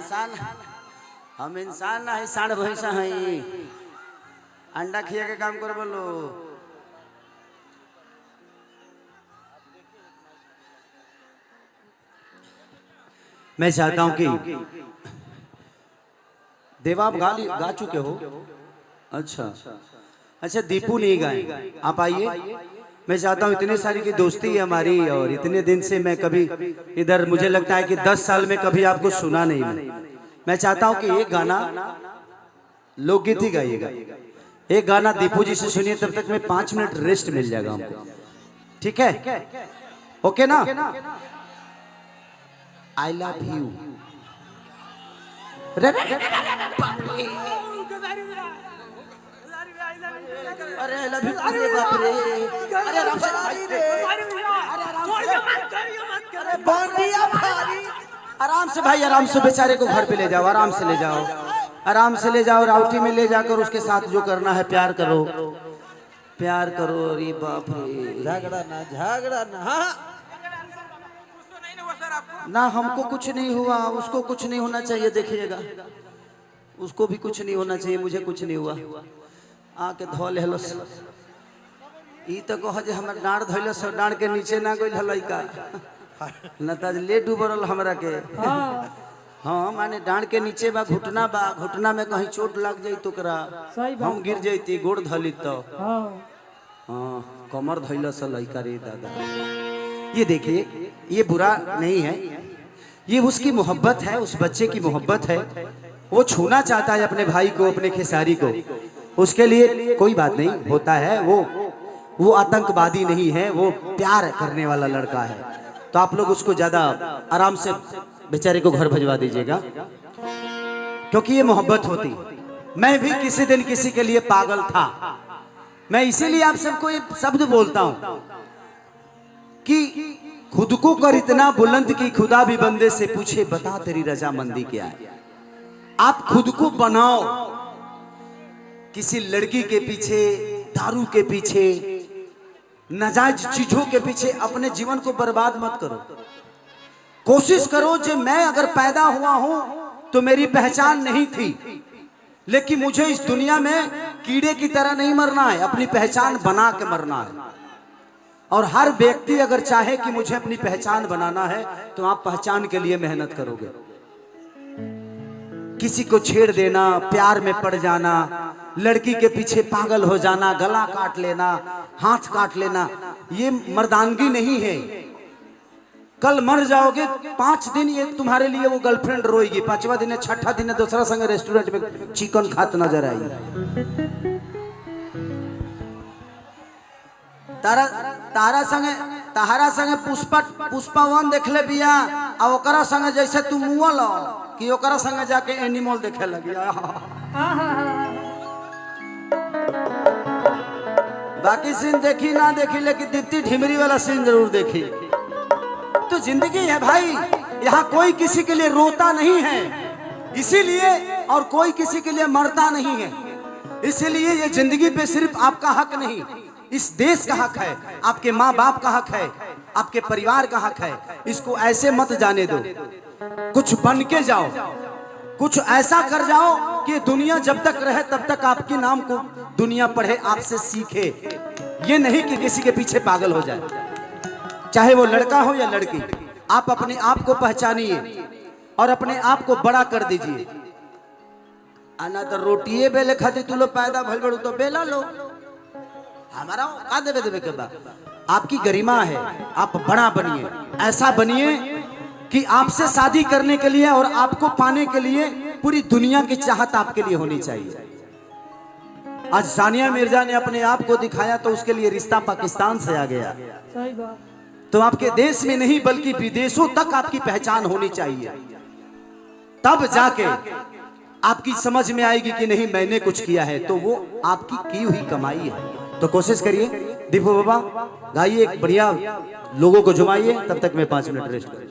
इंसान ना है, सांड भैंसा है। अंडा खिया के काम कर बोलो। मैं चाहता हूं कि देवा आप गा चुके हो। अच्छा दीपू नहीं गाए, आप आइए। मैं चाहता हूँ, इतनी सारी की दोस्ती है हमारी और इतने दिन से मैं कभी इधर, मुझे लगता है कि 10 साल में कभी आपको सुना नहीं मैं चाहता हूँ कि एक गाना लोकगीत ही गाइएगा, एक गाना दीपू जी से सुनिए, तब तक मैं 5 मिनट रेस्ट मिल जाएगा हमको, ठीक है? ओके ना? I love you. अरे बाप रे, अरे आराम से, आराम से भाई, आराम से बेचारे को घर पे ले जाओ, आराम से ले जाओ, आराम से ले जाओ, राउटी में ले जाकर उसके साथ जो करना है प्यार करो, प्यार करो। अरे बाप रे, झगड़ा ना हमको कुछ नहीं हुआ, उसको कुछ नहीं होना चाहिए, देखिएगा उसको भी कुछ नहीं होना चाहिए, मुझे कुछ नहीं हुआ। आके धो ले हलस, ई तो कह जे हमर डांड धइलस, डांड के नीचे ना गइल हलई का, न त ले डूबरल हमरा के। हाँ माने डांड के नीचे बा, घुटना बा, घुटना में कहीं चोट लग जाई तो करा हम गिर जाती, गोड़ धली तो हाँ कमर धइलस लइका रे दादा। ये देखिए, ये बुरा नहीं है, ये उसकी मोहब्बत है, उस बच्चे की मोहब्बत है। वो छूना चाहता है अपने भाई को, अपने खेसारी को, उसके लिए कोई बात नहीं होता है। वो आतंकवादी नहीं है, वो प्यार करने वाला लड़का है। तो आप लोग उसको ज्यादा आराम से बेचारे को घर भिजवा दीजिएगा, क्योंकि ये मोहब्बत होती। मैं भी किसी दिन किसी के लिए पागल था। मैं इसीलिए आप सबको ये शब्द बोलता हूं कि खुद को कर इतना बुलंद कि खुदा भी बंदे से पूछे, बता तेरी रजामंदी क्या है। आप खुद को बनाओ, किसी लड़की के पीछे, दारू के पीछे, नाजायज चीजों के पीछे अपने जीवन को बर्बाद मत करो। कोशिश करो जो मैं अगर पैदा हुआ हूं तो मेरी पहचान नहीं थी, लेकिन मुझे इस दुनिया में कीड़े की तरह नहीं मरना है, अपनी पहचान बना के मरना है। और हर व्यक्ति अगर चाहे कि मुझे अपनी पहचान बनाना है तो आप पहचान के लिए मेहनत करोगे। किसी को छेड़ देना, प्यार में पड़ जाना, लड़की के पीछे पागल हो जाना, गला काट लेना, हाथ काट लेना, ये मर्दानगी नहीं है। कल मर जाओगे, 5 दिन ये तुम्हारे लिए वो गर्लफ्रेंड रोएगी, 5वां दिन, 6ठा दिन दूसरा संग रेस्टोरेंट में चिकन खात नजर आई। तारा संगे पुष्पा 1 देखले बिया, आ ओकरा संगे जैसे तू मुअल कि ओकरा संगे जाके एनिमल देखे लगी। बाकी सीन देखी ना देखी, लेकिन दीप्ति ढिमरी वाला सीन जरूर देखी। तो जिंदगी है भाई, यहाँ कोई किसी के लिए रोता नहीं है, इसीलिए, और कोई किसी के लिए मरता नहीं है। इसीलिए ये जिंदगी पे सिर्फ आपका हक नहीं, इस देश का हक है, आपके माँ बाप का हक है, आपके परिवार का हक है। इसको ऐसे मत जाने दो, कुछ बन के जाओ, कुछ ऐसा कर जाओ कि दुनिया जब तक रहे तब तक आपके नाम को दुनिया पढ़े, आपसे सीखे। ये नहीं कि किसी के पीछे पागल हो जाए, चाहे वो लड़का हो या लड़की। आप अपने आप को पहचानिए और अपने आप को बड़ा कर दीजिए। आना तो रोटिए बेले खाती तू लोग पैदा भल बड़ू तो बेला लो, हमारा का देवे के बाद। आपकी गरिमा है, आप बड़ा बनिए, ऐसा बनिए कि आपसे शादी करने के लिए और आपको पाने के लिए पूरी दुनिया की चाहत आपके लिए होनी चाहिए। आज सानिया मिर्जा ने अपने आप को दिखाया तो उसके लिए रिश्ता पाकिस्तान से आ गया। तो आपके देश में नहीं बल्कि विदेशों तक आपकी पहचान होनी चाहिए, तब जाके आपकी समझ में आएगी कि नहीं मैंने कुछ किया है, तो वो आपकी की हुई कमाई है। तो कोशिश करिए, दीपू बाबा गाइए, बढ़िया लोगों को जुमाइए, तब तक मैं 5 मिनट रेस्ट करूं।